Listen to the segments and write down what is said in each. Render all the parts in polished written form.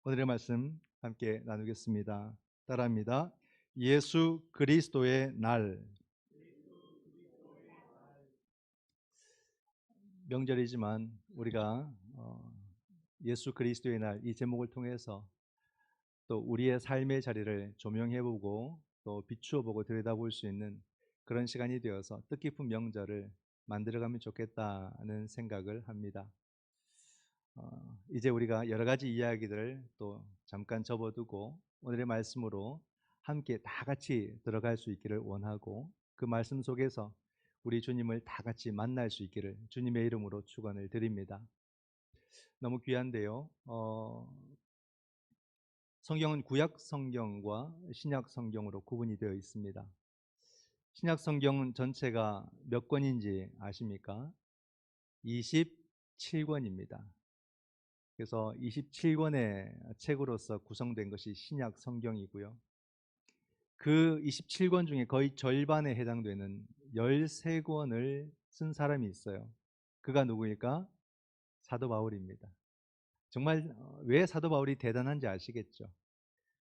오늘의 말씀 함께 나누겠습니다. 따라합니다. 예수 그리스도의 날. 명절이지만 우리가 예수 그리스도의 날 이 제목을 통해서 또 우리의 삶의 자리를 조명해보고 또 비추어보고 들여다볼 수 있는 그런 시간이 되어서 뜻깊은 명절을 만들어가면 좋겠다는 생각을 합니다. 이제 우리가 여러 가지 이야기들을 또 잠깐 접어두고 오늘의 말씀으로 함께 다 같이 들어갈 수 있기를 원하고, 그 말씀 속에서 우리 주님을 다 같이 만날 수 있기를 주님의 이름으로 축원을 드립니다. 너무 귀한데요. 성경은 구약 성경과 신약 성경으로 구분이 되어 있습니다. 신약 성경은 전체가 몇 권인지 아십니까? 27권입니다. 그래서 27권의 책으로서 구성된 것이 신약 성경이고요. 그 27권 중에 거의 절반에 해당되는 13권을 쓴 사람이 있어요. 그가 누구일까? 사도 바울입니다. 정말 왜 사도 바울이 대단한지 아시겠죠?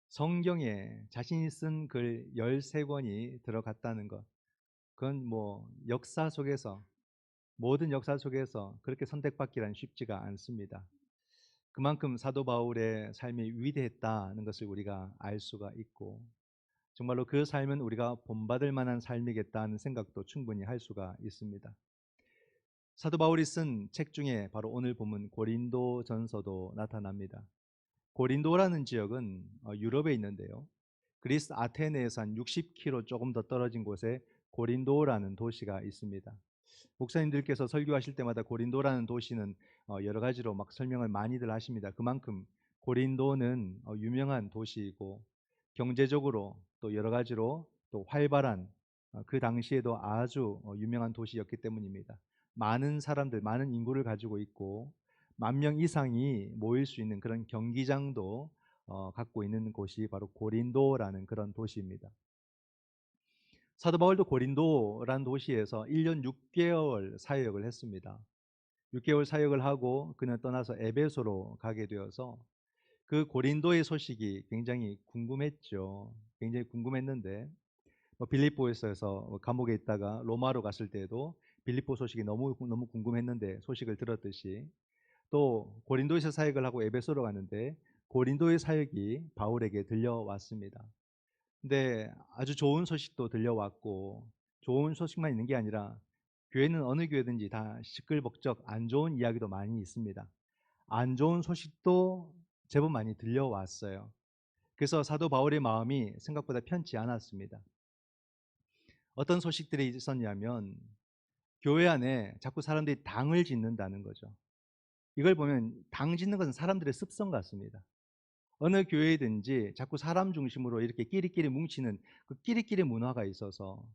성경에 자신이 쓴 글 13권이 들어갔다는 것, 그건 뭐 역사 속에서, 모든 역사 속에서 그렇게 선택받기란 쉽지가 않습니다. 그만큼 사도 바울의 삶이 위대했다는 것을 우리가 알 수가 있고, 정말로 그 삶은 우리가 본받을 만한 삶이겠다는 생각도 충분히 할 수가 있습니다. 사도 바울이 쓴 책 중에 바로 오늘 본문 고린도전서도 나타납니다. 고린도라는 지역은 유럽에 있는데요. 그리스 아테네에서 한 60km 조금 더 떨어진 곳에 고린도라는 도시가 있습니다. 목사님들께서 설교하실 때마다 고린도라는 도시는 여러 가지로 막 설명을 많이들 하십니다. 그만큼 고린도는 유명한 도시이고 경제적으로 또 여러 가지로 또 활발한, 그 당시에도 아주 유명한 도시였기 때문입니다. 많은 사람들, 많은 인구를 가지고 있고 10,000명 이상이 모일 수 있는 그런 경기장도 갖고 있는 곳이 바로 고린도라는 그런 도시입니다. 사도 바울도 고린도라는 도시에서 1년 6개월 사역을 했습니다. 6개월 사역을 하고 그는 떠나서 에베소로 가게 되어서 그 고린도의 소식이 굉장히 궁금했죠. 굉장히 궁금했는데 빌립보에서 감옥에 있다가 로마로 갔을 때도 빌립보 소식이 너무 궁금했는데 소식을 들었듯이, 또 고린도에서 사역을 하고 에베소로 갔는데 고린도의 사역이 바울에게 들려왔습니다. 근데 아주 좋은 소식도 들려왔고, 좋은 소식만 있는 게 아니라 교회는 어느 교회든지 다 시끌벅적 안 좋은 이야기도 많이 있습니다. 안 좋은 소식도 제법 많이 들려왔어요. 그래서 사도 바울의 마음이 생각보다 편치 않았습니다. 어떤 소식들이 있었냐면 교회 안에 자꾸 사람들이 당을 짓는다는 거죠. 이걸 보면 당 짓는 것은 사람들의 습성 같습니다. 어느 교회든지 자꾸 사람 중심으로 이렇게 끼리끼리 뭉치는 그 끼리끼리 문화가 있어서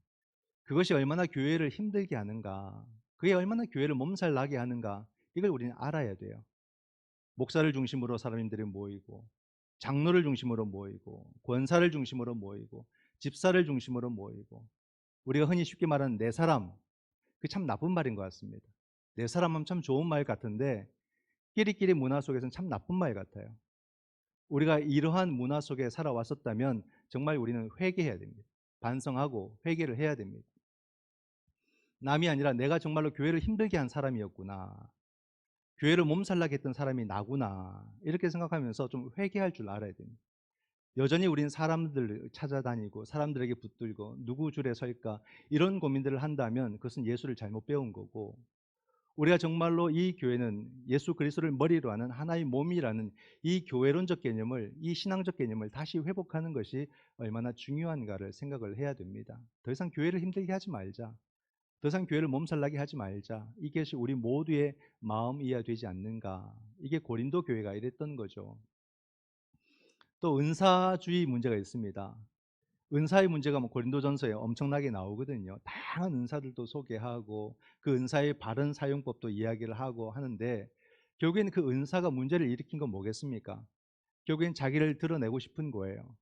그것이 얼마나 교회를 힘들게 하는가, 그게 얼마나 교회를 몸살 나게 하는가, 이걸 우리는 알아야 돼요. 목사를 중심으로 사람들이 모이고, 장로를 중심으로 모이고, 권사를 중심으로 모이고, 집사를 중심으로 모이고, 우리가 흔히 쉽게 말하는 내 사람, 그게 참 나쁜 말인 것 같습니다. 내 사람은 참 좋은 말 같은데 끼리끼리 문화 속에서는 참 나쁜 말 같아요. 우리가 이러한 문화 속에 살아왔었다면 정말 우리는 회개해야 됩니다. 반성하고 회개를 해야 됩니다. 남이 아니라 내가 정말로 교회를 힘들게 한 사람이었구나, 교회를 몸살나게 했던 사람이 나구나, 이렇게 생각하면서 좀 회개할 줄 알아야 됩니다. 여전히 우린 사람들을 찾아다니고 사람들에게 붙들고 누구 줄에 설까 이런 고민들을 한다면 그것은 예수를 잘못 배운 거고, 우리가 정말로 이 교회는 예수 그리스도를 머리로 하는 하나의 몸이라는 이 교회론적 개념을, 이 신앙적 개념을 다시 회복하는 것이 얼마나 중요한가를 생각을 해야 됩니다. 더 이상 교회를 힘들게 하지 말자, 더 이상 교회를 몸살나게 하지 말자, 이것이 우리 모두의 마음이어야 되지 않는가. 이게 고린도 교회가 이랬던 거죠. 또 은사주의 문제가 있습니다. 은사의 문제가 고린도전서에 엄청나게 나오거든요. 다양한 은사들도 소개하고 그 은사의 바른 사용법도 이야기를 하고 하는데, 결국에는 그 은사가 문제를 일으킨 건 뭐겠습니까? 결국엔 자기를 드러내고 싶은 거예요.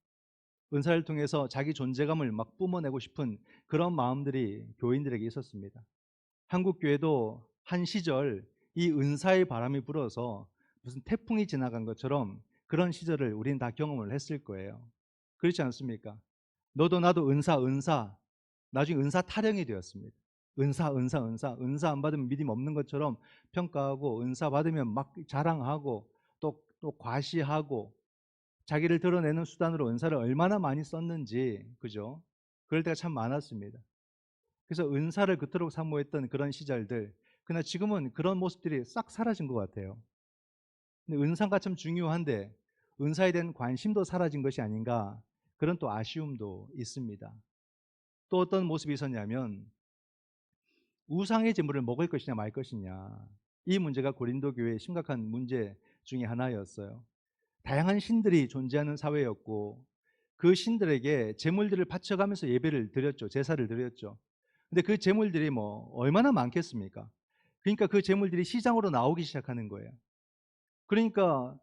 은사를 통해서 자기 존재감을 막 뿜어내고 싶은 그런 마음들이 교인들에게 있었습니다. 한국 교회도 한 시절 이 은사의 바람이 불어서 무슨 태풍이 지나간 것처럼 그런 시절을 우리는 다 경험을 했을 거예요. 그렇지 않습니까? 너도 나도 은사 나중에 은사 타령이 되었습니다. 은사 안 받으면 믿음 없는 것처럼 평가하고 은사 받으면 막 자랑하고 또 과시하고 자기를 드러내는 수단으로 은사를 얼마나 많이 썼는지 그죠? 그럴 때가 참 많았습니다. 그래서 은사를 그토록 사모했던 그런 시절들 그러나 지금은 그런 모습들이 싹 사라진 것 같아요. 근데 은사가 참 중요한데 은사에 대한 관심도 사라진 것이 아닌가 그런 또 아쉬움도 있습니다. 또 어떤 모습이 있었냐면 우상의 제물을 먹을 것이냐 말 것이냐 이 문제가 고린도 교회의 심각한 문제 중에 하나였어요. 다양한 신들이 존재하는 사회였고 그 신들에게 제물들을 바쳐가면서 예배를 드렸죠. 제사를 드렸죠. 근데 그 제물들이 뭐 얼마나 많겠습니까? 그러니까 그 제물들이 시장으로 나오기 시작하는 거예요. 그러니까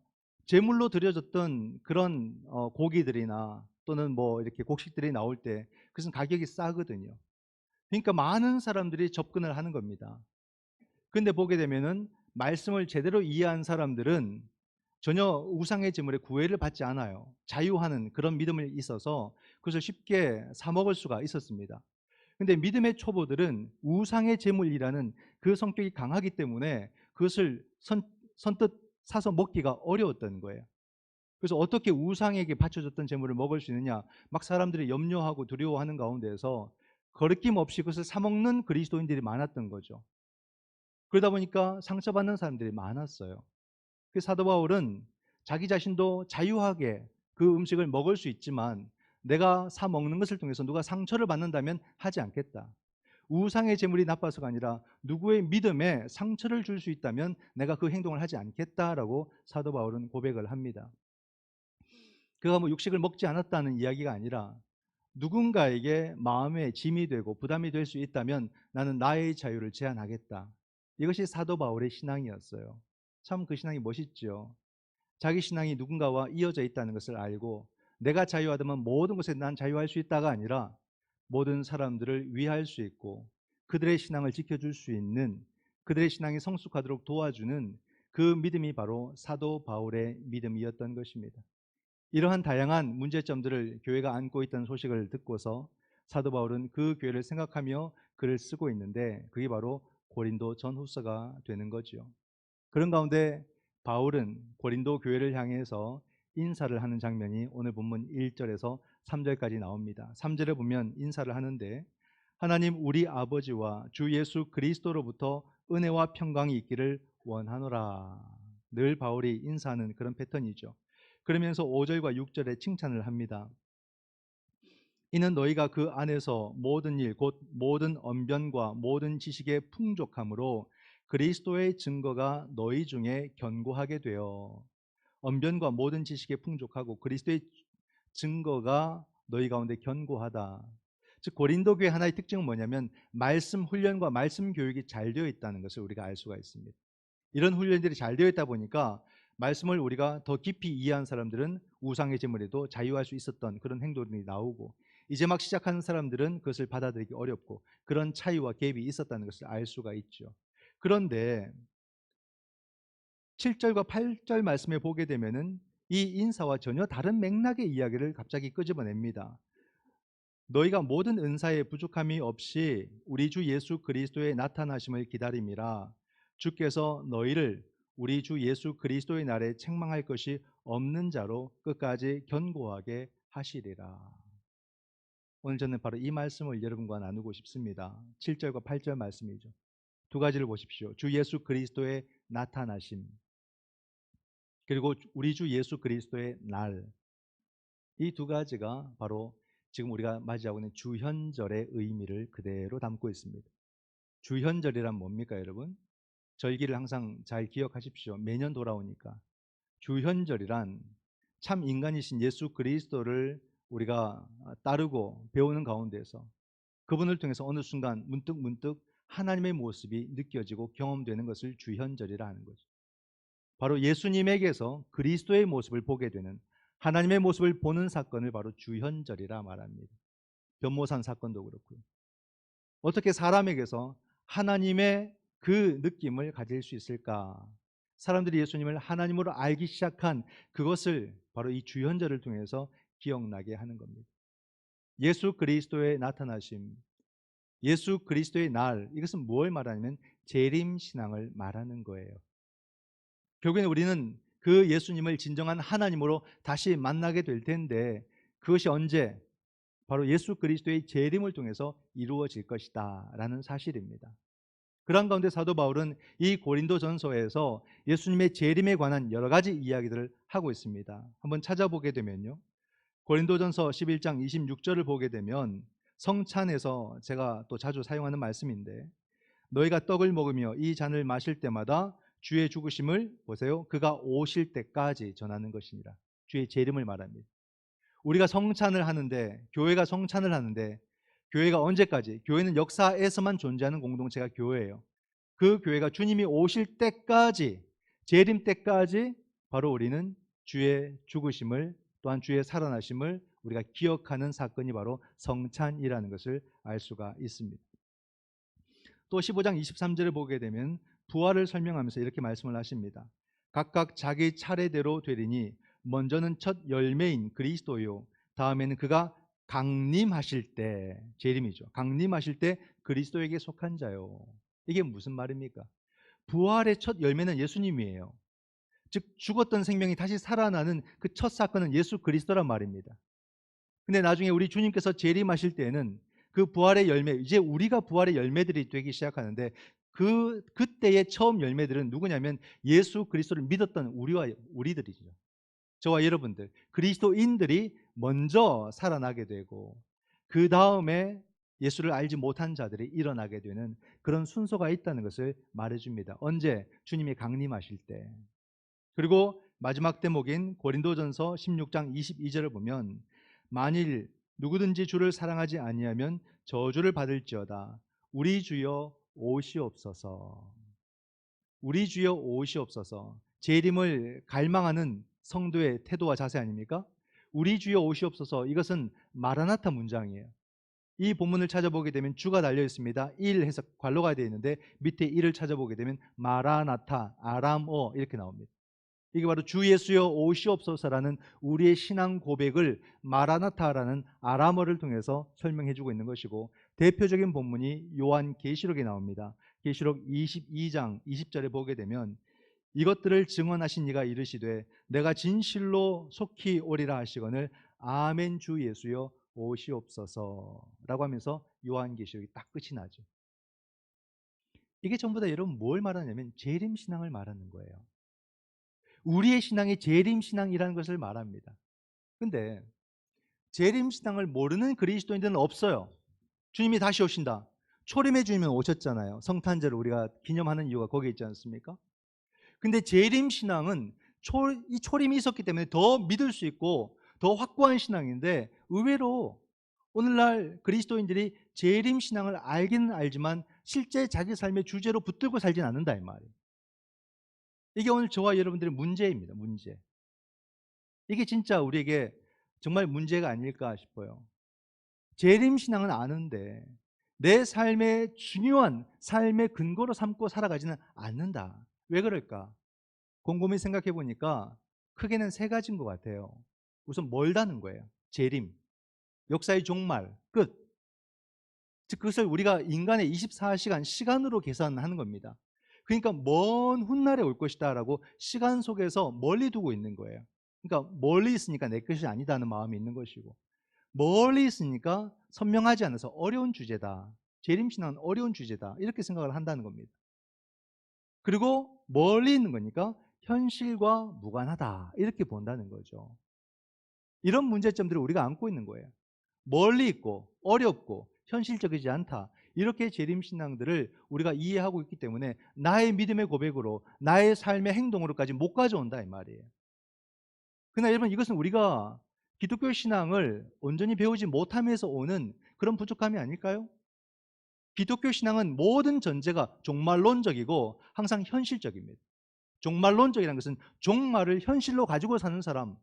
제물로 드려졌던 그런 고기들이나 또는 뭐 이렇게 곡식들이 나올 때 그것은 가격이 싸거든요. 그러니까 많은 사람들이 접근을 하는 겁니다. 근데 보게 되면은 말씀을 제대로 이해한 사람들은 전혀 우상의 제물에 구애를 받지 않아요. 자유하는 그런 믿음이 있어서 그것을 쉽게 사 먹을 수가 있었습니다. 근데 믿음의 초보들은 우상의 제물이라는 그 성격이 강하기 때문에 그것을 선뜻 사서 먹기가 어려웠던 거예요. 그래서 어떻게 우상에게 바쳐졌던 제물을 먹을 수 있느냐 막 사람들이 염려하고 두려워하는 가운데서 거리낌 없이 그것을 사 먹는 그리스도인들이 많았던 거죠. 그러다 보니까 상처받는 사람들이 많았어요. 그 사도 바울은 자기 자신도 자유하게 그 음식을 먹을 수 있지만 내가 사 먹는 것을 통해서 누가 상처를 받는다면 하지 않겠다. 우상의 제물이 나빠서가 아니라 누구의 믿음에 상처를 줄 수 있다면 내가 그 행동을 하지 않겠다라고 사도 바울은 고백을 합니다. 그가 뭐 육식을 먹지 않았다는 이야기가 아니라 누군가에게 마음의 짐이 되고 부담이 될 수 있다면 나는 나의 자유를 제한하겠다. 이것이 사도 바울의 신앙이었어요. 참 그 신앙이 멋있죠. 자기 신앙이 누군가와 이어져 있다는 것을 알고 내가 자유하다면 모든 것에 난 자유할 수 있다가 아니라 모든 사람들을 위할 수 있고 그들의 신앙을 지켜줄 수 있는 그들의 신앙이 성숙하도록 도와주는 그 믿음이 바로 사도 바울의 믿음이었던 것입니다. 이러한 다양한 문제점들을 교회가 안고 있다는 소식을 듣고서 사도 바울은 그 교회를 생각하며 글을 쓰고 있는데 그게 바로 고린도 전후서가 되는 거죠. 그런 가운데 바울은 고린도 교회를 향해서 인사를 하는 장면이 오늘 본문 1절에서 3절까지 나옵니다. 3절에 보면 인사를 하는데 하나님 우리 아버지와 주 예수 그리스도로부터 은혜와 평강이 있기를 원하노라. 늘 바울이 인사하는 그런 패턴이죠. 그러면서 5절과 6절에 칭찬을 합니다. 이는 너희가 그 안에서 모든 일 곧 모든 언변과 모든 지식의 풍족함으로 그리스도의 증거가 너희 중에 견고하게 되어 언변과 모든 지식에 풍족하고 그리스도의 증거가 너희 가운데 견고하다. 즉 고린도 교회 하나의 특징은 뭐냐면 말씀 훈련과 말씀 교육이 잘 되어 있다는 것을 우리가 알 수가 있습니다. 이런 훈련들이 잘 되어 있다 보니까 말씀을 우리가 더 깊이 이해한 사람들은 우상의 제물에도 자유할 수 있었던 그런 행동이 나오고 이제 막 시작하는 사람들은 그것을 받아들이기 어렵고 그런 차이와 갭이 있었다는 것을 알 수가 있죠. 그런데 7절과 8절 말씀에 보게 되면은 이 인사와 전혀 다른 맥락의 이야기를 갑자기 끄집어냅니다. 너희가 모든 은사에 부족함이 없이 우리 주 예수 그리스도의 나타나심을 기다림이라 주께서 너희를 우리 주 예수 그리스도의 날에 책망할 것이 없는 자로 끝까지 견고하게 하시리라. 오늘 저는 바로 이 말씀을 여러분과 나누고 싶습니다. 7절과 8절 말씀이죠. 두 가지를 보십시오. 주 예수 그리스도의 나타나심 그리고 우리 주 예수 그리스도의 날. 이 두 가지가 바로 지금 우리가 맞이하고 있는 주현절의 의미를 그대로 담고 있습니다. 주현절이란 뭡니까, 여러분? 절기를 항상 잘 기억하십시오. 매년 돌아오니까. 주현절이란 참 인간이신 예수 그리스도를 우리가 따르고 배우는 가운데서 그분을 통해서 어느 순간 문득 하나님의 모습이 느껴지고 경험되는 것을 주현절이라 하는 거죠. 바로 예수님에게서 그리스도의 모습을 보게 되는 하나님의 모습을 보는 사건을 바로 주현절이라 말합니다. 변모산 사건도 그렇고요. 어떻게 사람에게서 하나님의 그 느낌을 가질 수 있을까? 사람들이 예수님을 하나님으로 알기 시작한 그것을 바로 이 주현절을 통해서 기억나게 하는 겁니다. 예수 그리스도의 나타나심, 예수 그리스도의 날, 이것은 뭘 말하냐면 재림 신앙을 말하는 거예요. 결국에는 우리는 그 예수님을 진정한 하나님으로 다시 만나게 될 텐데, 그것이 언제? 바로 예수 그리스도의 재림을 통해서 이루어질 것이다 라는 사실입니다. 그런 가운데 사도 바울은 이 고린도전서에서 예수님의 재림에 관한 여러 가지 이야기들을 하고 있습니다. 한번 찾아보게 되면요, 고린도전서 11장 26절을 보게 되면 성찬에서 제가 또 자주 사용하는 말씀인데, 너희가 떡을 먹으며 이 잔을 마실 때마다 주의 죽으심을, 보세요, 그가 오실 때까지 전하는 것이니라. 주의 재림을 말합니다. 우리가 성찬을 하는데, 교회가 성찬을 하는데, 교회가 언제까지? 교회는 역사에서만 존재하는 공동체가 교회예요. 그 교회가 주님이 오실 때까지, 재림 때까지 바로 우리는 주의 죽으심을, 또한 주의 살아나심을 우리가 기억하는 사건이 바로 성찬이라는 것을 알 수가 있습니다. 또 15장 23절을 보게 되면 부활을 설명하면서 이렇게 말씀을 하십니다. 각각 자기 차례대로 되리니 먼저는 첫 열매인 그리스도요, 다음에는 그가 강림하실 때, 재림이죠, 강림하실 때 그리스도에게 속한 자요. 이게 무슨 말입니까? 부활의 첫 열매는 예수님이에요. 즉 죽었던 생명이 다시 살아나는 그 첫 사건은 예수 그리스도란 말입니다. 근데 나중에 우리 주님께서 재림하실 때에는 그 부활의 열매, 이제 우리가 부활의 열매들이 되기 시작하는데, 그때의 처음 열매들은 누구냐면 예수 그리스도를 믿었던 우리들이죠. 저와 여러분들, 그리스도인들이 먼저 살아나게 되고, 그 다음에 예수를 알지 못한 자들이 일어나게 되는 그런 순서가 있다는 것을 말해줍니다. 언제? 주님이 강림하실 때. 그리고 마지막 대목인 고린도전서 16장 22절을 보면, 만일 누구든지 주를 사랑하지 아니하면 저주를 받을지어다. 우리 주여 오시옵소서. 우리 주여 오시옵소서. 재림을 갈망하는 성도의 태도와 자세 아닙니까? 우리 주여 오시옵소서, 이것은 마라나타 문장이에요. 이 본문을 찾아보게 되면 주가 달려 있습니다. 1 해서 괄호가 되어 있는데 밑에 1을 찾아보게 되면 마라나타, 아람어 이렇게 나옵니다. 이게 바로 주 예수여 오시옵소서라는 우리의 신앙 고백을 마라나타라는 아람어를 통해서 설명해 주고 있는 것이고, 대표적인 본문이 요한계시록에 나옵니다. 계시록 22장 20절에 보게 되면, 이것들을 증언하신 이가 이르시되 내가 진실로 속히 오리라 하시거늘 아멘 주 예수여 오시옵소서라고 하면서 요한계시록이 딱 끝이 나죠. 이게 전부 다 여러분 뭘 말하냐면 재림신앙을 말하는 거예요. 우리의 신앙이 재림신앙이라는 것을 말합니다. 근데 재림신앙을 모르는 그리스도인들은 없어요. 주님이 다시 오신다. 초림의 주님은 오셨잖아요. 성탄절을 우리가 기념하는 이유가 거기에 있지 않습니까? 근데 재림신앙은 이 초림이 있었기 때문에 더 믿을 수 있고 더 확고한 신앙인데, 의외로 오늘날 그리스도인들이 재림신앙을 알기는 알지만 실제 자기 삶의 주제로 붙들고 살진 않는다 이 말이에요. 이게 오늘 저와 여러분들의 문제입니다. 문제. 이게 진짜 우리에게 정말 문제가 아닐까 싶어요. 재림신앙은 아는데 내 삶의 중요한 삶의 근거로 삼고 살아가지는 않는다. 왜 그럴까? 곰곰이 생각해 보니까 크게는 세 가지인 것 같아요. 우선 멀다는 거예요. 재림, 역사의 종말, 끝. 즉 그것을 우리가 인간의 24시간 시간으로 계산하는 겁니다. 그러니까 먼 훗날에 올 것이다 라고 시간 속에서 멀리 두고 있는 거예요. 그러니까 멀리 있으니까 내 것이 아니다는 마음이 있는 것이고, 멀리 있으니까 선명하지 않아서 어려운 주제다. 재림신앙은 어려운 주제다. 이렇게 생각을 한다는 겁니다. 그리고 멀리 있는 거니까 현실과 무관하다. 이렇게 본다는 거죠. 이런 문제점들을 우리가 안고 있는 거예요. 멀리 있고 어렵고 현실적이지 않다. 이렇게 재림신앙들을 우리가 이해하고 있기 때문에 나의 믿음의 고백으로 나의 삶의 행동으로까지 못 가져온다 이 말이에요. 그러나 여러분, 이것은 우리가 기독교 신앙을 온전히 배우지 못하면서 오는 그런 부족함이 아닐까요? 기독교 신앙은 모든 전제가 종말론적이고 항상 현실적입니다. 종말론적이라는 것은 종말을 현실로 가지고 사는 사람,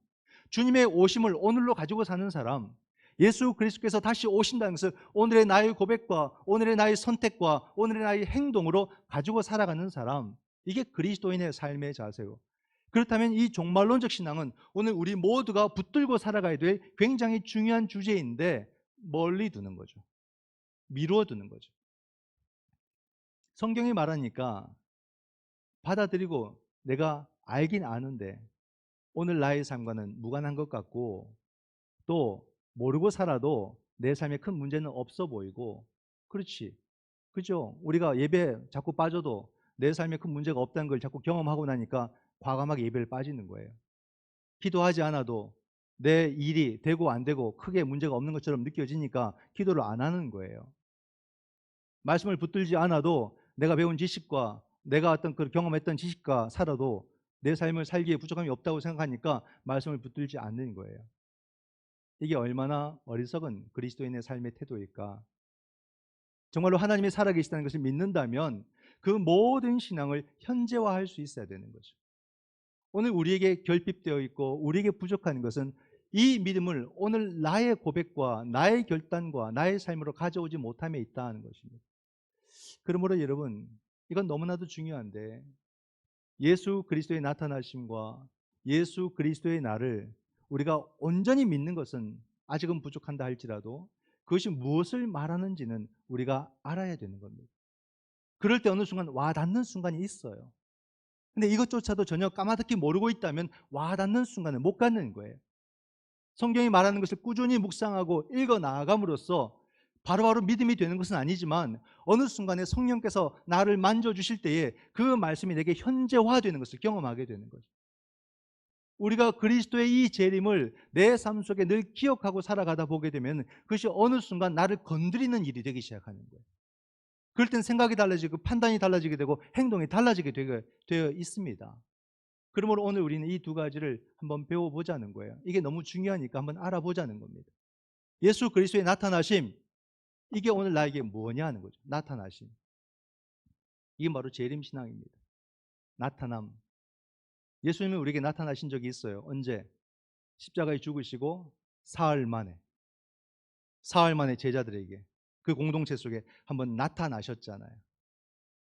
주님의 오심을 오늘로 가지고 사는 사람, 예수 그리스도께서 다시 오신다는 것을 오늘의 나의 고백과 오늘의 나의 선택과 오늘의 나의 행동으로 가지고 살아가는 사람, 이게 그리스도인의 삶의 자세고, 그렇다면 이 종말론적 신앙은 오늘 우리 모두가 붙들고 살아가야 될 굉장히 중요한 주제인데 멀리 두는 거죠. 미루어 두는 거죠. 성경이 말하니까 받아들이고 내가 알긴 아는데 오늘 나의 삶과는 무관한 것 같고, 또 모르고 살아도 내 삶에 큰 문제는 없어 보이고, 그렇지, 그죠? 우리가 예배 자꾸 빠져도 내 삶에 큰 문제가 없다는 걸 자꾸 경험하고 나니까 과감하게 예배를 빠지는 거예요. 기도하지 않아도 내 일이 되고 안 되고 크게 문제가 없는 것처럼 느껴지니까 기도를 안 하는 거예요. 말씀을 붙들지 않아도 내가 배운 지식과 내가 어떤 그 경험했던 지식과 살아도 내 삶을 살기에 부족함이 없다고 생각하니까 말씀을 붙들지 않는 거예요. 이게 얼마나 어리석은 그리스도인의 삶의 태도일까. 정말로 하나님이 살아계시다는 것을 믿는다면 그 모든 신앙을 현재화할 수 있어야 되는 거죠. 오늘 우리에게 결핍되어 있고 우리에게 부족한 것은 이 믿음을 오늘 나의 고백과 나의 결단과 나의 삶으로 가져오지 못함에 있다는 것입니다. 그러므로 여러분, 이건 너무나도 중요한데, 예수 그리스도의 나타나심과 예수 그리스도의 나를 우리가 온전히 믿는 것은 아직은 부족한다 할지라도 그것이 무엇을 말하는지는 우리가 알아야 되는 겁니다. 그럴 때 어느 순간 와닿는 순간이 있어요. 근데 이것조차도 전혀 까마득히 모르고 있다면 와닿는 순간을 못 갖는 거예요. 성경이 말하는 것을 꾸준히 묵상하고 읽어 나아감으로써 바로바로 믿음이 되는 것은 아니지만 어느 순간에 성령께서 나를 만져주실 때에 그 말씀이 내게 현재화되는 것을 경험하게 되는 거죠. 우리가 그리스도의 이 재림을 내 삶 속에 늘 기억하고 살아가다 보게 되면 그것이 어느 순간 나를 건드리는 일이 되기 시작하는 거예요. 그럴 땐 생각이 달라지고 판단이 달라지게 되고 행동이 달라지게 되어 있습니다. 그러므로 오늘 우리는 이 두 가지를 한번 배워보자는 거예요. 이게 너무 중요하니까 한번 알아보자는 겁니다. 예수 그리스도의 나타나심, 이게 오늘 나에게 뭐냐 하는 거죠. 나타나심. 이게 바로 재림신앙입니다. 나타남. 예수님은 우리에게 나타나신 적이 있어요. 언제? 십자가에 죽으시고 사흘 만에 제자들에게 그 공동체 속에 한번 나타나셨잖아요.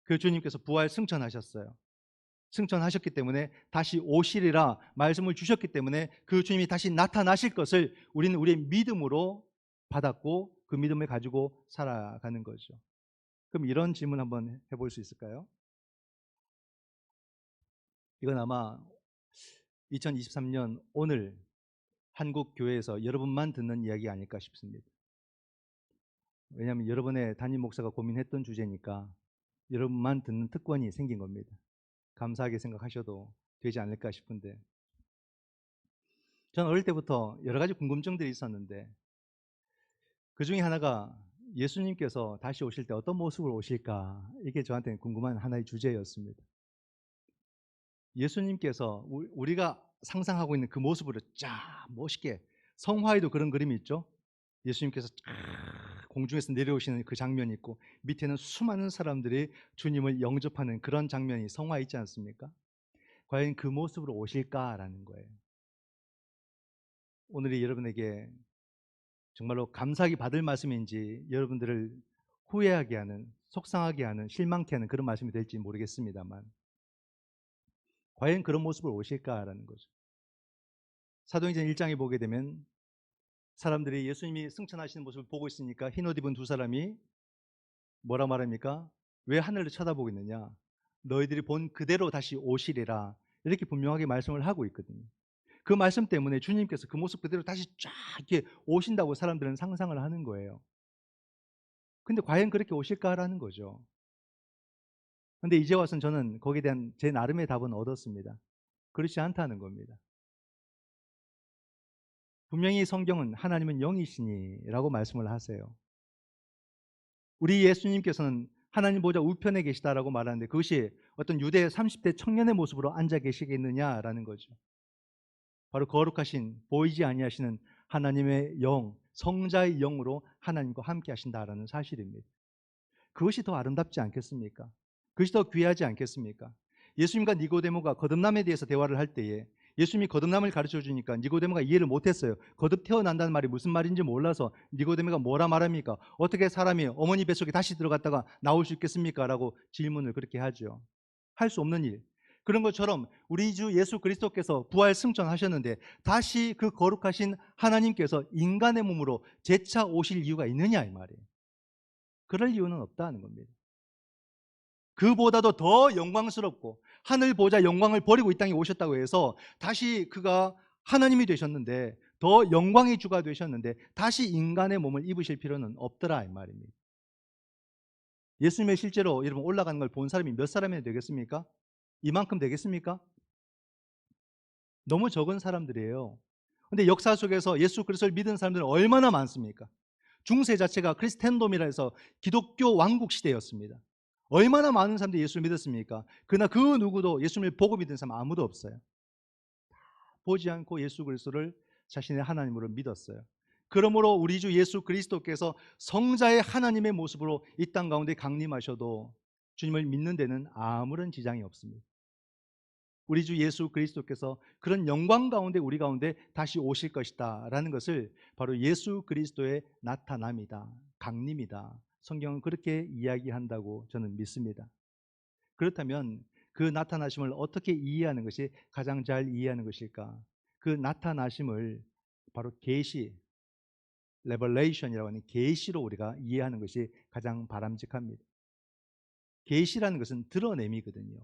그 주님께서 부활 승천하셨어요. 승천하셨기 때문에 다시 오시리라 말씀을 주셨기 때문에 그 주님이 다시 나타나실 것을 우리는 우리의 믿음으로 받았고 그 믿음을 가지고 살아가는 거죠. 그럼 이런 질문 한번 해볼 수 있을까요? 이건 아마 2023년 오늘 한국 교회에서 여러분만 듣는 이야기 아닐까 싶습니다. 왜냐하면 여러분의 담임 목사가 고민했던 주제니까 여러분만 듣는 특권이 생긴 겁니다. 감사하게 생각하셔도 되지 않을까 싶은데, 저는 어릴 때부터 여러 가지 궁금증들이 있었는데 그 중에 하나가 예수님께서 다시 오실 때 어떤 모습으로 오실까, 이게 저한테는 궁금한 하나의 주제였습니다. 예수님께서 우리가 상상하고 있는 그 모습으로 쫙 멋있게, 성화에도 그런 그림이 있죠. 예수님께서 공중에서 내려오시는 그 장면이 있고 밑에는 수많은 사람들이 주님을 영접하는 그런 장면이 성화에 있지 않습니까? 과연 그 모습으로 오실까라는 거예요. 오늘이 여러분에게 정말로 감사하게 받을 말씀인지 여러분들을 후회하게 하는, 속상하게 하는, 실망케 하는 그런 말씀이 될지 모르겠습니다만 과연 그런 모습으로 오실까라는 거죠. 사도행전 1장에 보게 되면 사람들이 예수님이 승천하시는 모습을 보고 있으니까 흰옷 입은 두 사람이 뭐라 말합니까? 왜 하늘을 쳐다보고 있느냐? 너희들이 본 그대로 다시 오시리라, 이렇게 분명하게 말씀을 하고 있거든요. 그 말씀 때문에 주님께서 그 모습 그대로 다시 쫙 이렇게 오신다고 사람들은 상상을 하는 거예요. 근데 과연 그렇게 오실까라는 거죠. 근데 이제 와서는 저는 거기에 대한 제 나름의 답은 얻었습니다. 그렇지 않다는 겁니다. 분명히 성경은 하나님은 영이시니라고 말씀을 하세요. 우리 예수님께서는 하나님 보좌 우편에 계시다라고 말하는데 그것이 어떤 유대 30대 청년의 모습으로 앉아 계시겠느냐라는 거죠. 바로 거룩하신, 보이지 아니하시는 하나님의 영, 성자의 영으로 하나님과 함께 하신다라는 사실입니다. 그것이 더 아름답지 않겠습니까? 그것이 더 귀하지 않겠습니까? 예수님과 니고데모가 거듭남에 대해서 대화를 할 때에 예수님이 거듭남을 가르쳐 주니까 니고데모가 이해를 못했어요. 거듭 태어난다는 말이 무슨 말인지 몰라서 니고데모가 뭐라 말합니까? 어떻게 사람이 어머니 뱃속에 다시 들어갔다가 나올 수 있겠습니까? 라고 질문을 그렇게 하죠. 할 수 없는 일. 그런 것처럼 우리 주 예수 그리스도께서 부활 승천하셨는데 다시 그 거룩하신 하나님께서 인간의 몸으로 재차 오실 이유가 있느냐 이 말이에요. 그럴 이유는 없다는 겁니다. 그보다도 더 영광스럽고 하늘 보좌 영광을 버리고 이 땅에 오셨다고 해서 다시 그가 하나님이 되셨는데 더 영광의 주가 되셨는데 다시 인간의 몸을 입으실 필요는 없더라 이 말입니다. 예수님의 실제로 여러분 올라가는 걸 본 사람이 몇 사람이나 되겠습니까? 이만큼 되겠습니까? 너무 적은 사람들이에요. 근데 역사 속에서 예수 그리스도를 믿은 사람들은 얼마나 많습니까? 중세 자체가 크리스텐돔이라 해서 기독교 왕국 시대였습니다. 얼마나 많은 사람들이 예수를 믿었습니까? 그러나 그 누구도 예수님을 보고 믿은 사람 아무도 없어요. 보지 않고 예수 그리스도를 자신의 하나님으로 믿었어요. 그러므로 우리 주 예수 그리스도께서 성자의 하나님의 모습으로 이 땅 가운데 강림하셔도 주님을 믿는 데는 아무런 지장이 없습니다. 우리 주 예수 그리스도께서 그런 영광 가운데 우리 가운데 다시 오실 것이다 라는 것을 바로 예수 그리스도의 나타남이다, 강림이다, 성경은 그렇게 이야기한다고 저는 믿습니다. 그렇다면 그 나타나심을 어떻게 이해하는 것이 가장 잘 이해하는 것일까? 그 나타나심을 바로 계시, 레벌레이션이라고 하는 계시로 우리가 이해하는 것이 가장 바람직합니다. 계시라는 것은 드러냄이거든요.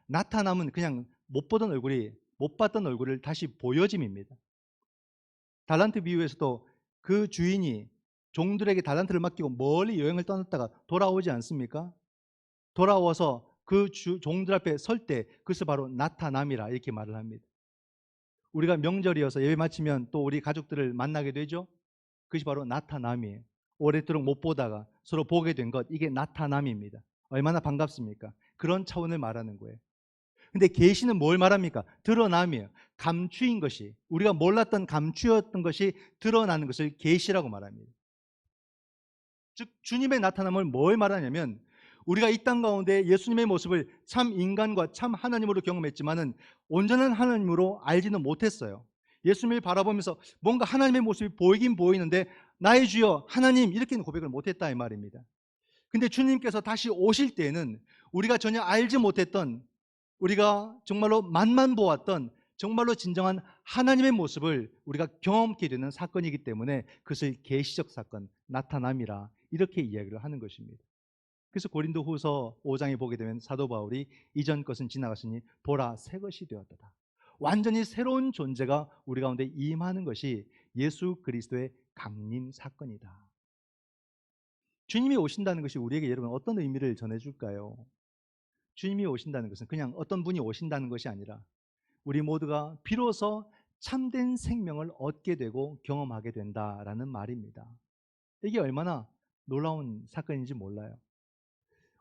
나타남은 그냥 못 봤던 얼굴을 다시 보여짐입니다. 달란트 비유에서도 그 주인이 종들에게 달란트를 맡기고 멀리 여행을 떠났다가 돌아오지 않습니까? 돌아와서 그 종들 앞에 설 때 그것을 바로 나타남이라 이렇게 말을 합니다. 우리가 명절이어서 예배 마치면 또 우리 가족들을 만나게 되죠. 그것이 바로 나타남이에요. 오랫도록 못 보다가 서로 보게 된 것, 이게 나타남입니다. 얼마나 반갑습니까? 그런 차원을 말하는 거예요. 근데 계시는 뭘 말합니까? 드러남이에요. 감추인 것이, 우리가 몰랐던 감추었던 것이 드러나는 것을 계시라고 말합니다. 즉 주님의 나타남을 뭘 말하냐면 우리가 이 땅 가운데 예수님의 모습을 참 인간과 참 하나님으로 경험했지만은 온전한 하나님으로 알지는 못했어요. 예수님을 바라보면서 뭔가 하나님의 모습이 보이긴 보이는데 나의 주여 하나님 이렇게는 고백을 못했다 이 말입니다. 근데 주님께서 다시 오실 때에는 우리가 전혀 알지 못했던, 우리가 정말로 맛만 보았던 정말로 진정한 하나님의 모습을 우리가 경험하게 되는 사건이기 때문에 그것을 계시적 사건, 나타남이라 이렇게 이야기를 하는 것입니다. 그래서 고린도후서 5장에 보게 되면 사도 바울이 이전 것은 지나갔으니 보라 새 것이 되었다. 완전히 새로운 존재가 우리 가운데 임하는 것이 예수 그리스도의 강림 사건이다. 주님이 오신다는 것이 우리에게 여러분 어떤 의미를 전해줄까요? 주님이 오신다는 것은 그냥 어떤 분이 오신다는 것이 아니라 우리 모두가 비로소 참된 생명을 얻게 되고 경험하게 된다라는 말입니다. 이게 얼마나 놀라운 사건인지 몰라요.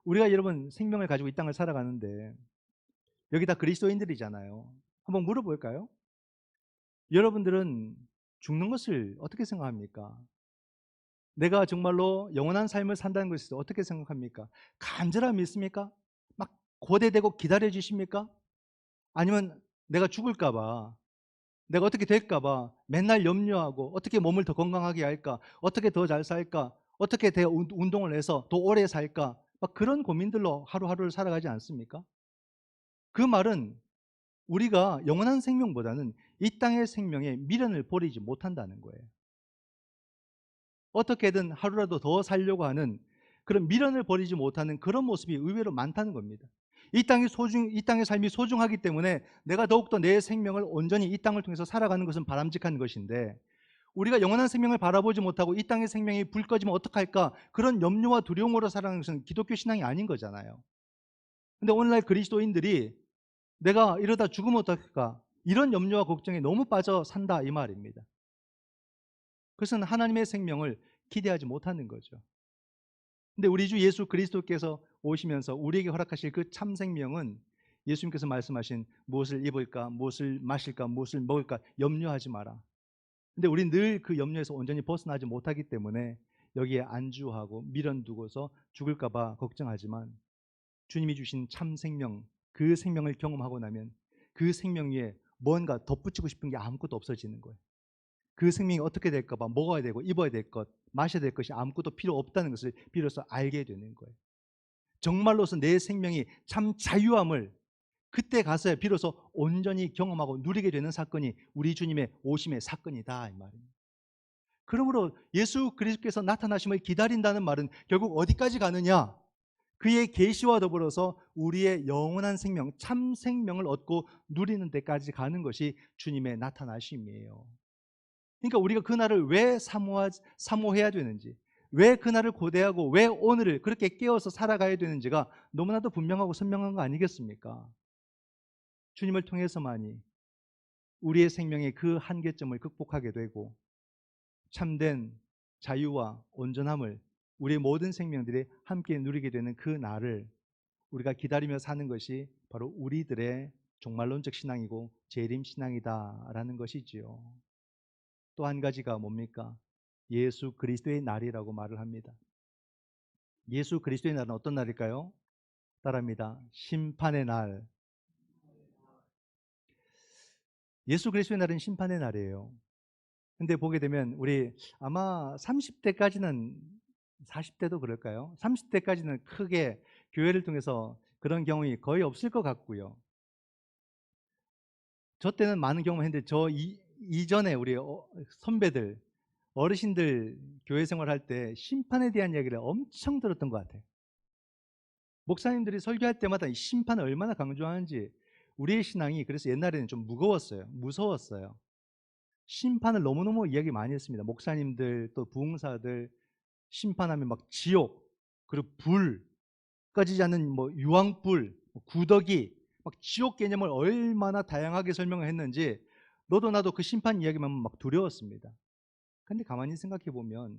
우리가 여러분 생명을 가지고 이 땅을 살아가는데 여기 다 그리스도인들이잖아요. 한번 물어볼까요? 여러분들은 죽는 것을 어떻게 생각합니까? 내가 정말로 영원한 삶을 산다는 것을 어떻게 생각합니까? 간절함이 믿습니까? 막 고대되고 기다려 주십니까? 아니면 내가 죽을까 봐, 내가 어떻게 될까 봐 맨날 염려하고 어떻게 몸을 더 건강하게 할까? 어떻게 더 잘 살까? 어떻게 더 운동을 해서 더 오래 살까? 막 그런 고민들로 하루하루를 살아가지 않습니까? 그 말은 우리가 영원한 생명보다는 이 땅의 생명에 미련을 버리지 못한다는 거예요. 어떻게든 하루라도 더 살려고 하는 그런 미련을 버리지 못하는 그런 모습이 의외로 많다는 겁니다. 이 땅의 삶이 소중하기 때문에 내가 더욱더 내 생명을 온전히 이 땅을 통해서 살아가는 것은 바람직한 것인데 우리가 영원한 생명을 바라보지 못하고 이 땅의 생명이 불 꺼지면 어떡할까 그런 염려와 두려움으로 살아가는 것은 기독교 신앙이 아닌 거잖아요. 근데 오늘날 그리스도인들이 내가 이러다 죽으면 어떡할까 이런 염려와 걱정에 너무 빠져 산다 이 말입니다. 그것은 하나님의 생명을 기대하지 못하는 거죠. 근데 우리 주 예수 그리스도께서 오시면서 우리에게 허락하실 그 참 생명은 예수님께서 말씀하신 무엇을 입을까, 무엇을 마실까, 무엇을 먹을까 염려하지 마라. 근데 우리는 늘 그 염려에서 온전히 벗어나지 못하기 때문에 여기에 안주하고 미련 두고서 죽을까 봐 걱정하지만 주님이 주신 참 생명, 그 생명을 경험하고 나면 그 생명 위에 뭔가 덧붙이고 싶은 게 아무것도 없어지는 거예요. 그 생명이 어떻게 될까 봐 먹어야 되고 입어야 될 것, 마셔야 될 것이 아무것도 필요 없다는 것을 비로소 알게 되는 거예요. 정말로서 내 생명이 참 자유함을 그때 가서야 비로소 온전히 경험하고 누리게 되는 사건이 우리 주님의 오심의 사건이다 이 말입니다. 그러므로 예수 그리스도께서 나타나심을 기다린다는 말은 결국 어디까지 가느냐? 그의 계시와 더불어서 우리의 영원한 생명, 참 생명을 얻고 누리는 데까지 가는 것이 주님의 나타나심이에요. 그러니까 우리가 그날을 왜 사모해야 되는지, 왜 그날을 고대하고 왜 오늘을 그렇게 깨어서 살아가야 되는지가 너무나도 분명하고 선명한 거 아니겠습니까? 주님을 통해서만이 우리의 생명의 그 한계점을 극복하게 되고 참된 자유와 온전함을 우리의 모든 생명들이 함께 누리게 되는 그 날을 우리가 기다리며 사는 것이 바로 우리들의 종말론적 신앙이고 재림 신앙이다라는 것이지요. 또 한 가지가 뭡니까? 예수 그리스도의 날이라고 말을 합니다. 예수 그리스도의 날은 어떤 날일까요? 따라합니다. 심판의 날. 예수 그리스도의 날은 심판의 날이에요. 근데 보게 되면 우리 아마 30대까지는 40대도 그럴까요? 30대까지는 크게 교회를 통해서 그런 경험이 거의 없을 것 같고요. 저 때는 많은 경험을 했는데 이전에 우리 선배들, 어르신들 교회 생활할 때 심판에 대한 이야기를 엄청 들었던 것 같아요. 목사님들이 설교할 때마다 이 심판을 얼마나 강조하는지 우리의 신앙이 그래서 옛날에는 좀 무거웠어요. 무서웠어요. 심판을 너무너무 이야기 많이 했습니다. 목사님들 또 부흥사들 심판하면 막 지옥 그리고 불 꺼지지 않는 뭐 유황불 구더기 막 지옥 개념을 얼마나 다양하게 설명을 했는지 너도 나도 그 심판 이야기만 막 두려웠습니다. 근데 가만히 생각해 보면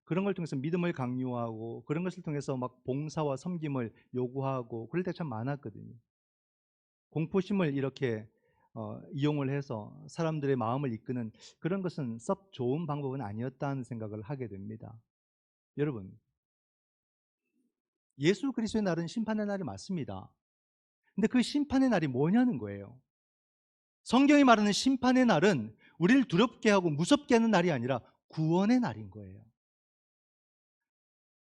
그런 걸 통해서 믿음을 강요하고 그런 것을 통해서 막 봉사와 섬김을 요구하고 그럴 때 참 많았거든요. 공포심을 이렇게 이용을 해서 사람들의 마음을 이끄는 그런 것은 썩 좋은 방법은 아니었다는 생각을 하게 됩니다. 여러분, 예수 그리스도의 날은 심판의 날이 맞습니다. 근데 그 심판의 날이 뭐냐는 거예요. 성경이 말하는 심판의 날은 우리를 두렵게 하고 무섭게 하는 날이 아니라 구원의 날인 거예요.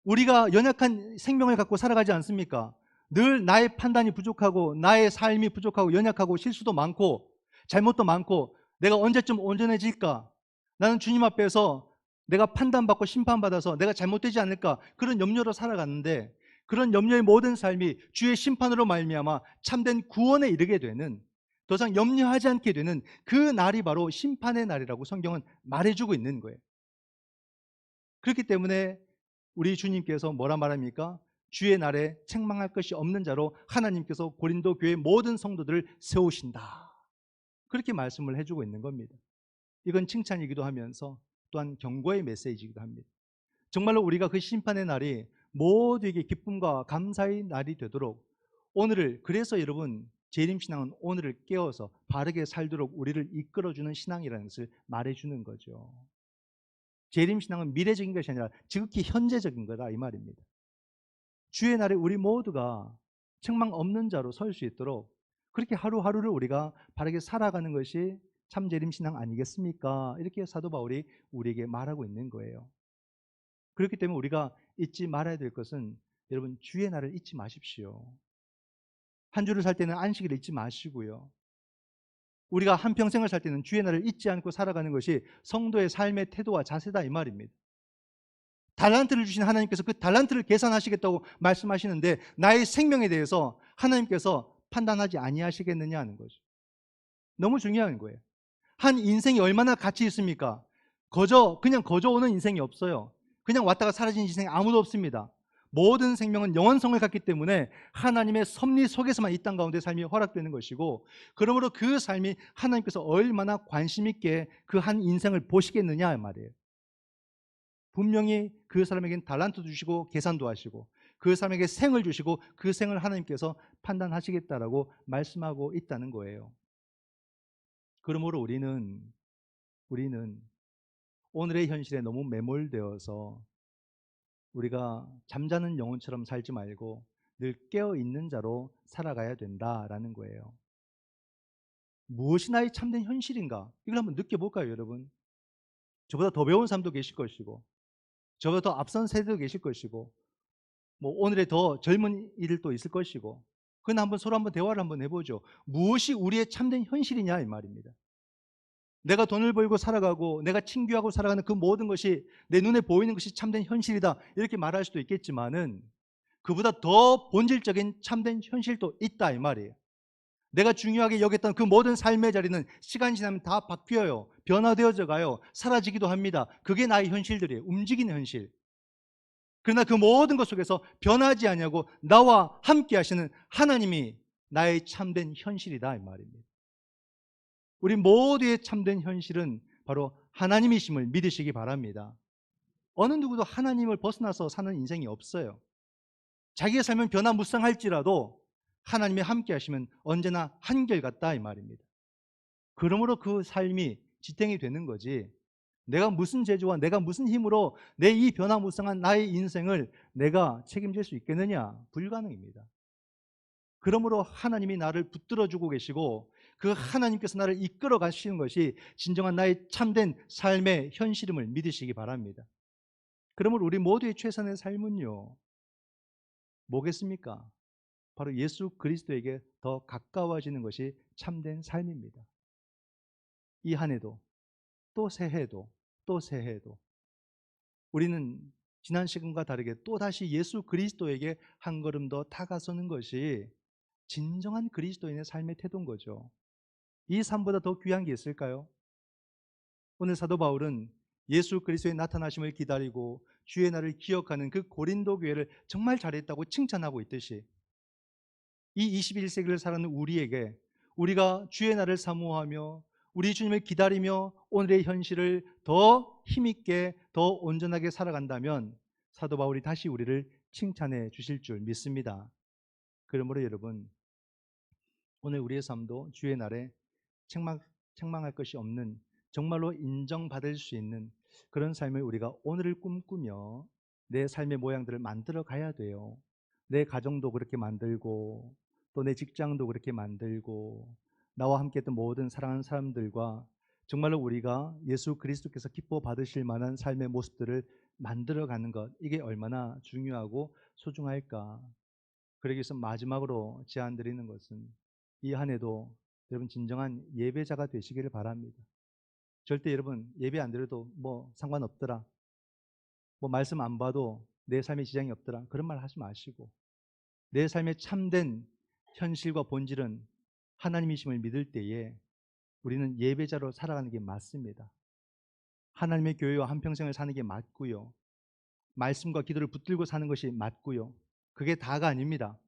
우리가 연약한 생명을 갖고 살아가지 않습니까? 늘 나의 판단이 부족하고 나의 삶이 부족하고 연약하고 실수도 많고 잘못도 많고 내가 언제쯤 온전해질까? 나는 주님 앞에서 내가 판단받고 심판받아서 내가 잘못되지 않을까? 그런 염려로 살아갔는데 그런 염려의 모든 삶이 주의 심판으로 말미암아 참된 구원에 이르게 되는 더 이상 염려하지 않게 되는 그 날이 바로 심판의 날이라고 성경은 말해주고 있는 거예요. 그렇기 때문에 우리 주님께서 뭐라 말합니까? 주의 날에 책망할 것이 없는 자로 하나님께서 고린도 교회 모든 성도들을 세우신다. 그렇게 말씀을 해주고 있는 겁니다. 이건 칭찬이기도 하면서 또한 경고의 메시지이기도 합니다. 정말로 우리가 그 심판의 날이 모두에게 기쁨과 감사의 날이 되도록 오늘을 그래서 여러분 재림신앙은 오늘을 깨워서 바르게 살도록 우리를 이끌어주는 신앙이라는 것을 말해주는 거죠. 재림신앙은 미래적인 것이 아니라 지극히 현재적인 거다 이 말입니다. 주의 날에 우리 모두가 책망 없는 자로 설 수 있도록 그렇게 하루하루를 우리가 바르게 살아가는 것이 참 재림신앙 아니겠습니까? 이렇게 사도 바울이 우리에게 말하고 있는 거예요. 그렇기 때문에 우리가 잊지 말아야 될 것은 여러분 주의 날을 잊지 마십시오. 한 주를 살 때는 안식일을 잊지 마시고요. 우리가 한평생을 살 때는 주의 날을 잊지 않고 살아가는 것이 성도의 삶의 태도와 자세다 이 말입니다. 달란트를 주신 하나님께서 그 달란트를 계산하시겠다고 말씀하시는데 나의 생명에 대해서 하나님께서 판단하지 아니하시겠느냐 하는 거죠. 너무 중요한 거예요. 한 인생이 얼마나 가치 있습니까? 그냥 거저 오는 인생이 없어요. 그냥 왔다가 사라지는 인생이 아무도 없습니다. 모든 생명은 영원성을 갖기 때문에 하나님의 섭리 속에서만 이 땅 가운데 삶이 허락되는 것이고 그러므로 그 삶이 하나님께서 얼마나 관심 있게 그 한 인생을 보시겠느냐 말이에요. 분명히 그 사람에게는 달란트도 주시고 계산도 하시고 그 사람에게 생을 주시고 그 생을 하나님께서 판단하시겠다라고 말씀하고 있다는 거예요. 그러므로 우리는 오늘의 현실에 너무 매몰되어서 우리가 잠자는 영혼처럼 살지 말고 늘 깨어있는 자로 살아가야 된다라는 거예요. 무엇이 나의 참된 현실인가? 이걸 한번 느껴볼까요, 여러분? 저보다 더 배운 사람도 계실 것이고 저보다 더 앞선 세대도 계실 것이고 뭐 오늘의 더 젊은 이들도 있을 것이고, 그건 한번 서로 한번 대화를 한번 해보죠. 무엇이 우리의 참된 현실이냐 이 말입니다. 내가 돈을 벌고 살아가고 내가 친교하고 살아가는 그 모든 것이 내 눈에 보이는 것이 참된 현실이다 이렇게 말할 수도 있겠지만은, 그보다 더 본질적인 참된 현실도 있다 이 말이에요. 내가 중요하게 여겼던 그 모든 삶의 자리는 시간이 지나면 다 바뀌어요. 변화되어져 가요. 사라지기도 합니다. 그게 나의 현실들이에요. 움직이는 현실. 그러나 그 모든 것 속에서 변하지 아니하고 나와 함께 하시는 하나님이 나의 참된 현실이다 이 말입니다. 우리 모두의 참된 현실은 바로 하나님이심을 믿으시기 바랍니다. 어느 누구도 하나님을 벗어나서 사는 인생이 없어요. 자기의 삶은 변화무쌍할지라도 하나님이 함께 하시면 언제나 한결같다 이 말입니다. 그러므로 그 삶이 지탱이 되는 거지, 내가 무슨 재주와 내가 무슨 힘으로 내 이 변화무쌍한 나의 인생을 내가 책임질 수 있겠느냐? 불가능입니다. 그러므로 하나님이 나를 붙들어주고 계시고 그 하나님께서 나를 이끌어 가시는 것이 진정한 나의 참된 삶의 현실임을 믿으시기 바랍니다. 그러므로 우리 모두의 최선의 삶은요, 뭐겠습니까? 바로 예수 그리스도에게 더 가까워지는 것이 참된 삶입니다. 이 한 해도, 또 새해도, 또 새해도 우리는 지난 시간과 다르게 또다시 예수 그리스도에게 한 걸음 더 다가서는 것이 진정한 그리스도인의 삶의 태도인 거죠. 이 삶보다 더 귀한 게 있을까요? 오늘 사도 바울은 예수 그리스도의 나타나심을 기다리고 주의 날을 기억하는 그 고린도 교회를 정말 잘했다고 칭찬하고 있듯이, 이 21세기를 살아가는 우리에게 우리가 주의 날을 사모하며 우리 주님을 기다리며 오늘의 현실을 더 힘있게 더 온전하게 살아간다면 사도 바울이 다시 우리를 칭찬해 주실 줄 믿습니다. 그러므로 여러분, 오늘 우리의 삶도 주의 날에 책망할 것이 없는, 정말로 인정받을 수 있는 그런 삶을 우리가 오늘을 꿈꾸며 내 삶의 모양들을 만들어 가야 돼요. 내 가정도 그렇게 만들고 또 내 직장도 그렇게 만들고 나와 함께 했던 모든 사랑하는 사람들과 정말로 우리가 예수 그리스도께서 기뻐 받으실 만한 삶의 모습들을 만들어 가는 것, 이게 얼마나 중요하고 소중할까. 그러기 위해서 마지막으로 제안드리는 것은, 이 한 해도 여러분 진정한 예배자가 되시기를 바랍니다. 절대 여러분 예배 안 드려도 뭐 상관없더라, 뭐 말씀 안 봐도 내 삶에 지장이 없더라, 그런 말 하지 마시고, 내 삶의 참된 현실과 본질은 하나님이심을 믿을 때에 우리는 예배자로 살아가는 게 맞습니다. 하나님의 교회와 한평생을 사는 게 맞고요, 말씀과 기도를 붙들고 사는 것이 맞고요, 그게 다가 아닙니다.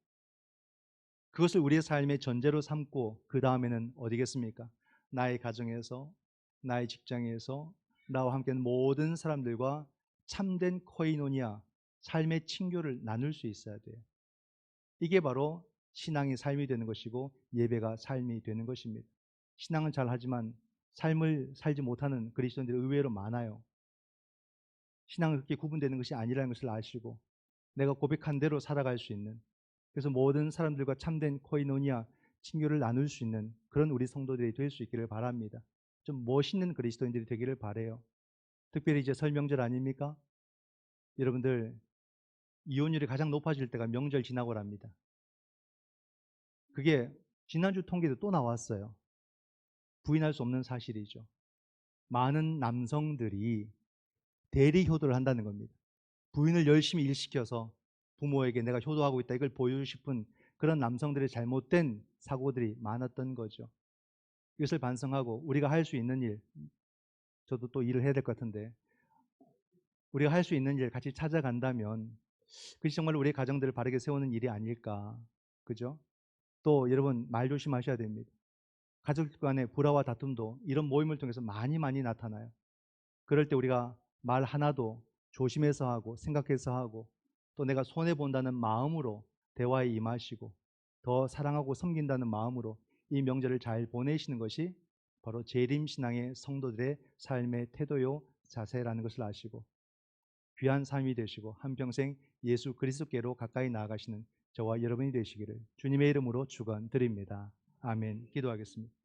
그것을 우리의 삶의 전제로 삼고 그 다음에는 어디겠습니까? 나의 가정에서, 나의 직장에서 나와 함께하는 모든 사람들과 참된 코이노니아, 삶의 친교를 나눌 수 있어야 돼요. 이게 바로 신앙이 삶이 되는 것이고 예배가 삶이 되는 것입니다. 신앙은 잘하지만 삶을 살지 못하는 그리스도인들이 의외로 많아요. 신앙은 그렇게 구분되는 것이 아니라는 것을 아시고 내가 고백한 대로 살아갈 수 있는, 그래서 모든 사람들과 참된 코이노니아, 친교를 나눌 수 있는 그런 우리 성도들이 될 수 있기를 바랍니다. 좀 멋있는 그리스도인들이 되기를 바라요. 특별히 이제 설 명절 아닙니까? 여러분들, 이혼율이 가장 높아질 때가 명절 지나고랍니다. 그게 지난주 통계도 또 나왔어요. 부인할 수 없는 사실이죠. 많은 남성들이 대리 효도를 한다는 겁니다. 부인을 열심히 일시켜서 부모에게 내가 효도하고 있다 이걸 보여주고 싶은 그런 남성들의 잘못된 사고들이 많았던 거죠. 이것을 반성하고 우리가 할 수 있는 일, 저도 또 일을 해야 될 것 같은데 우리가 할 수 있는 일 같이 찾아간다면 그것이 정말 우리의 가정들을 바르게 세우는 일이 아닐까. 그죠? 또 여러분, 말 조심하셔야 됩니다. 가족 간의 불화와 다툼도 이런 모임을 통해서 많이 나타나요. 그럴 때 우리가 말 하나도 조심해서 하고 생각해서 하고 또 내가 손해본다는 마음으로 대화에 임하시고 더 사랑하고 섬긴다는 마음으로 이 명절을 잘 보내시는 것이 바로 재림신앙의 성도들의 삶의 태도요 자세라는 것을 아시고 귀한 삶이 되시고 한평생 예수 그리스도께로 가까이 나아가시는 저와 여러분이 되시기를 주님의 이름으로 축원드립니다. 아멘. 기도하겠습니다.